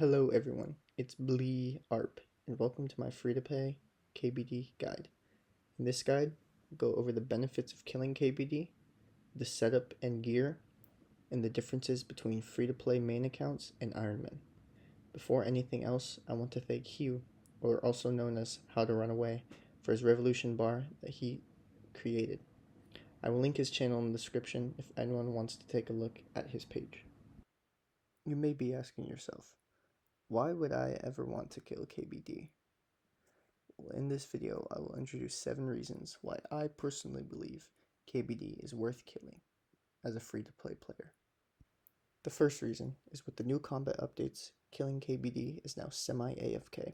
Hello everyone, it's Blee Arp, and welcome to my free-to-play KBD guide. In this guide, we'll go over the benefits of killing KBD, the setup and gear, and the differences between free-to-play main accounts and Ironman. Before anything else, I want to thank Hugh, or also known as How to Run Away, for his revolution bar that he created. I will link his channel in the description if anyone wants to take a look at his page. You may be asking yourself, why would I ever want to kill KBD? Well, in this video, I will introduce 7 reasons why I personally believe KBD is worth killing as a free-to-play player. The first reason is with the new combat updates, killing KBD is now semi-AFK.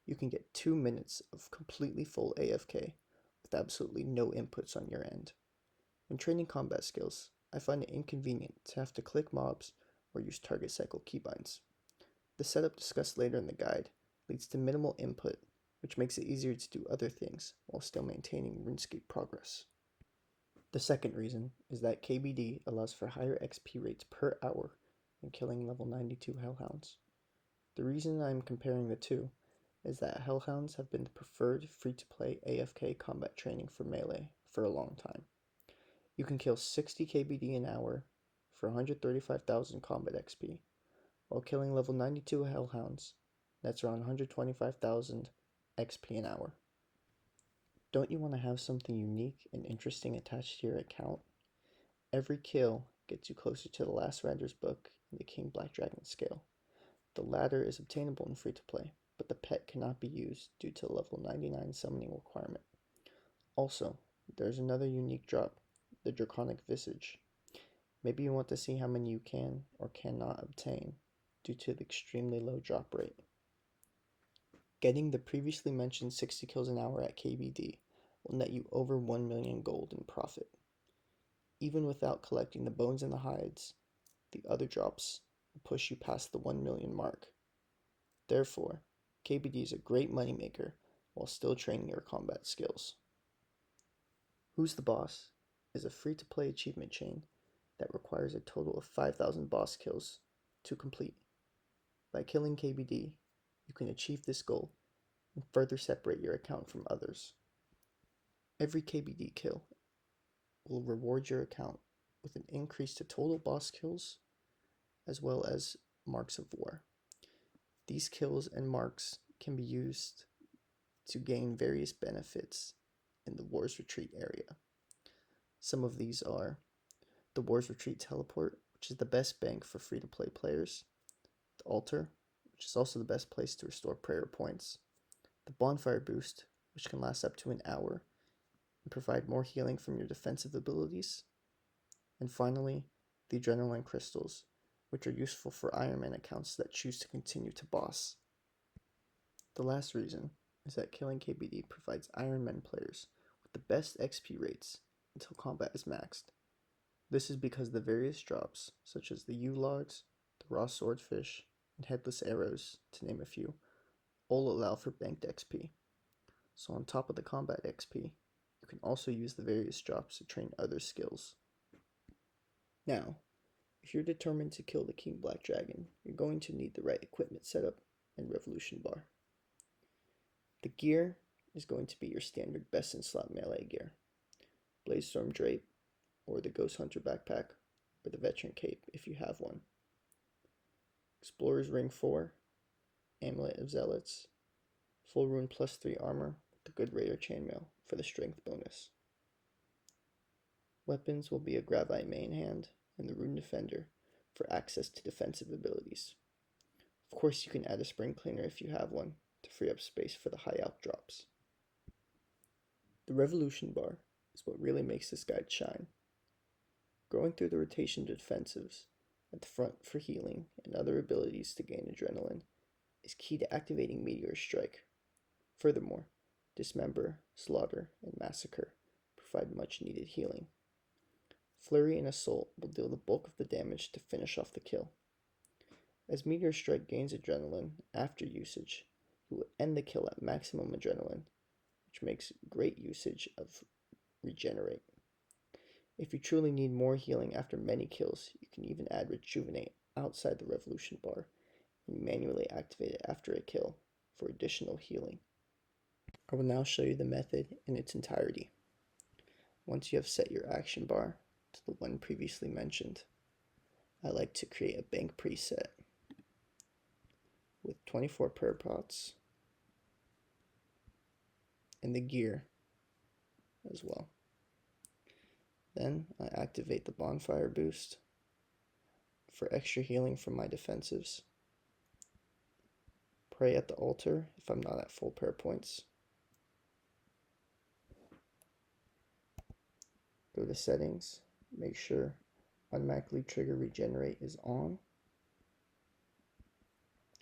You can get 2 minutes of completely full AFK with absolutely no inputs on your end. When training combat skills, I find it inconvenient to have to click mobs or use target cycle keybinds. The setup discussed later in the guide leads to minimal input, which makes it easier to do other things while still maintaining RuneScape progress. The second reason is that KBD allows for higher XP rates per hour when killing level 92 Hellhounds. The reason I am comparing the two is that Hellhounds have been the preferred free-to-play AFK combat training for Melee for a long time. You can kill 60 KBD an hour for 135,000 combat XP, while killing level 92 Hellhounds, that's around 125,000 XP an hour. Don't you want to have something unique and interesting attached to your account? Every kill gets you closer to the last Rander's book in the King Black Dragon scale. The latter is obtainable in free-to-play, but the pet cannot be used due to the level 99 summoning requirement. Also, there's another unique drop, the Draconic Visage. Maybe you want to see how many you can or cannot obtain due to the extremely low drop rate. Getting the previously mentioned 60 kills an hour at KBD will net you over 1 million gold in profit. Even without collecting the bones and the hides, the other drops will push you past the 1 million mark. Therefore, KBD is a great moneymaker while still training your combat skills. Who's the Boss is a free-to-play achievement chain that requires a total of 5,000 boss kills to complete. By killing KBD, you can achieve this goal and further separate your account from others. Every KBD kill will reward your account with an increase to total boss kills as well as marks of war. These kills and marks can be used to gain various benefits in the War's Retreat area. Some of these are the War's Retreat teleport, which is the best bank for free-to-play players, the altar, which is also the best place to restore prayer points, the bonfire boost, which can last up to an hour and provide more healing from your defensive abilities, and finally, the adrenaline crystals, which are useful for Ironman accounts that choose to continue to boss. The last reason is that killing KBD provides Ironman players with the best XP rates until combat is maxed. This is because the various drops, such as the U-logs, the raw swordfish, and headless arrows, to name a few, all allow for banked XP. So on top of the combat XP, you can also use the various drops to train other skills. Now, if you're determined to kill the King Black Dragon, you're going to need the right equipment setup and revolution bar. The gear is going to be your standard best in slot melee gear. Bladestorm Drape, or the Ghost Hunter backpack, or the Veteran Cape if you have one. Explorer's Ring 4, Amulet of Zealots, Full Rune +3 armor with the Good Raider chainmail for the strength bonus. Weapons will be a Gravite main hand and the Rune Defender for access to defensive abilities. Of course, you can add a Spring Cleaner if you have one to free up space for the high alp drops. The Revolution bar is what really makes this guide shine. Going through the rotation defensives at the front for healing and other abilities to gain adrenaline is key to activating Meteor Strike. Furthermore, Dismember, Slaughter, and Massacre provide much needed healing. Flurry and Assault will deal the bulk of the damage to finish off the kill. As Meteor Strike gains adrenaline after usage, you will end the kill at maximum adrenaline, which makes great usage of Regenerate. If you truly need more healing after many kills, you can even add Rejuvenate outside the Revolution bar and manually activate it after a kill for additional healing. I will now show you the method in its entirety. Once you have set your action bar to the one previously mentioned, I like to create a bank preset with 24 prayer pots and the gear as well. Then I activate the bonfire boost for extra healing from my defensives. Pray at the altar if I'm not at full prayer points. Go to settings, make sure automatically trigger regenerate is on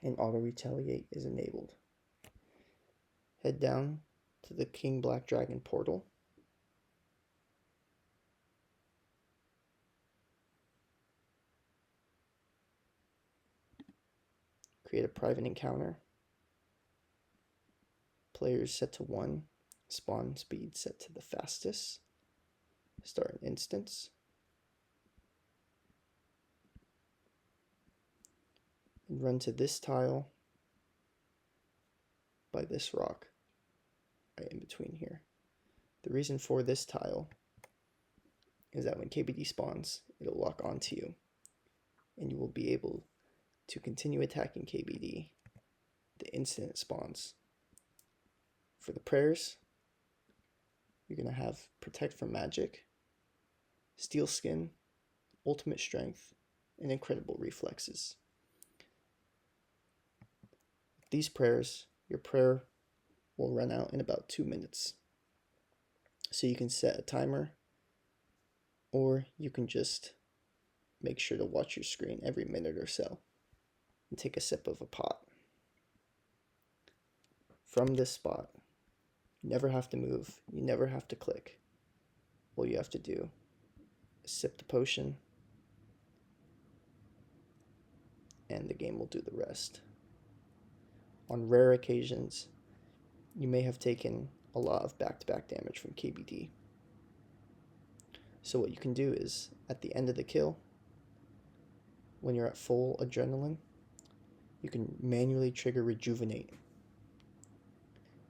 and auto retaliate is enabled. Head down to the King Black Dragon portal. Create a private encounter. Players set to 1, spawn speed set to the fastest. Start an instance. And run to this tile by this rock right in between here. The reason for this tile is that when KBD spawns, it'll lock onto you and you will be able to continue attacking KBD the instant it spawns. For the prayers, you're going to have Protect from Magic, Steel Skin, Ultimate Strength, and Incredible Reflexes. With these prayers, your prayer will run out in about 2 minutes. So you can set a timer, or you can just make sure to watch your screen every minute or so and take a sip of a pot. From this spot, you never have to move, you never have to click. All you have to do is sip the potion, and the game will do the rest. On rare occasions, you may have taken a lot of back-to-back damage from KBD. So what you can do is, at the end of the kill, when you're at full adrenaline, you can manually trigger Rejuvenate,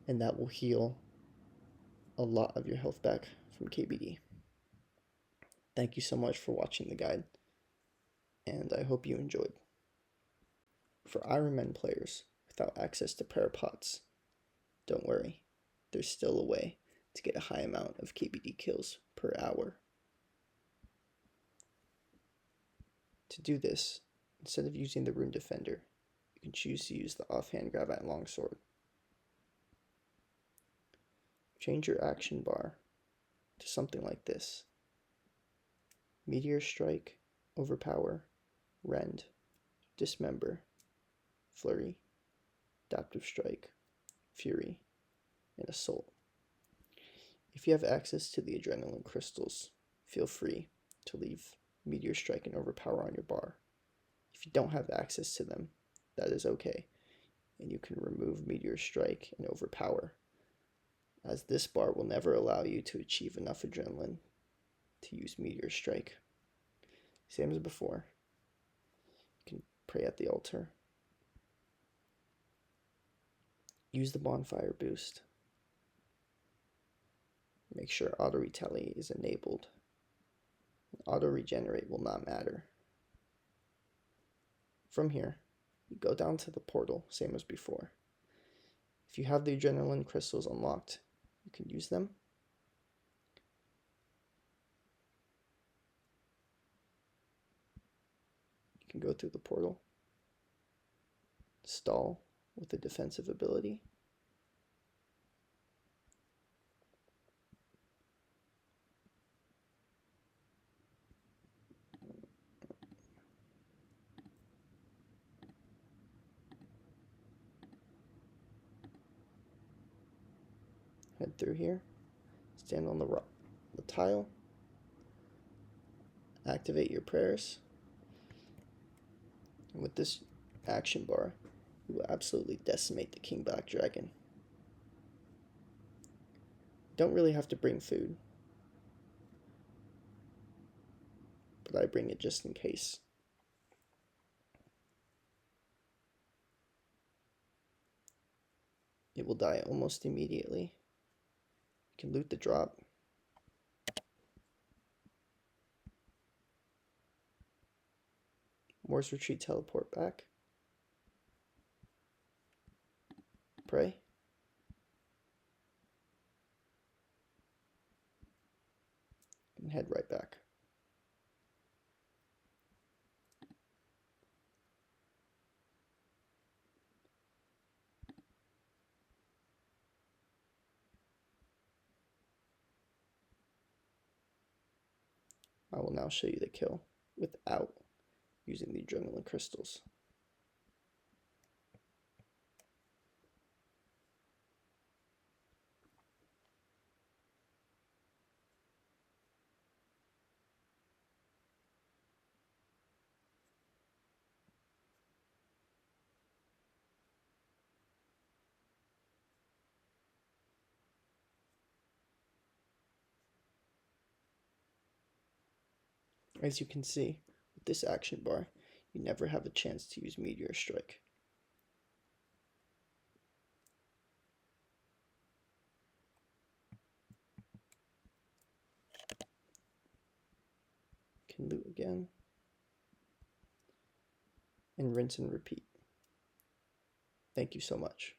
and that will heal a lot of your health back from KBD. Thank you so much for watching the guide, and I hope you enjoyed. For Ironman players without access to prayer pots, don't worry, there's still a way to get a high amount of KBD kills per hour. To do this, instead of using the Rune Defender, you can choose to use the offhand Gravite Longsword. Change your action bar to something like this: Meteor Strike, Overpower, Rend, Dismember, Flurry, Adaptive Strike, Fury, and Assault. If you have access to the Adrenaline Crystals, feel free to leave Meteor Strike and Overpower on your bar. If you don't have access to them, that is okay, and you can remove Meteor Strike and Overpower, as this bar will never allow you to achieve enough adrenaline to use Meteor Strike. Same as before, you can pray at the altar, use the bonfire boost, make sure auto retaliate is enabled. Auto regenerate will not matter. From here, you go down to the portal, same as before. If you have the adrenaline crystals unlocked, you can use them. You can go through the portal, stall with a defensive ability, head through here, stand on the tile, activate your prayers, and with this action bar, you will absolutely decimate the King Black Dragon. You don't really have to bring food, but I bring it just in case. will die almost immediately. You can loot the drop. Morse retreat, teleport back. Pray. And head right back. I will now show you the kill without using the adrenaline crystals. As you can see, with this action bar, you never have a chance to use Meteor Strike. Can loot again. And rinse and repeat. Thank you so much.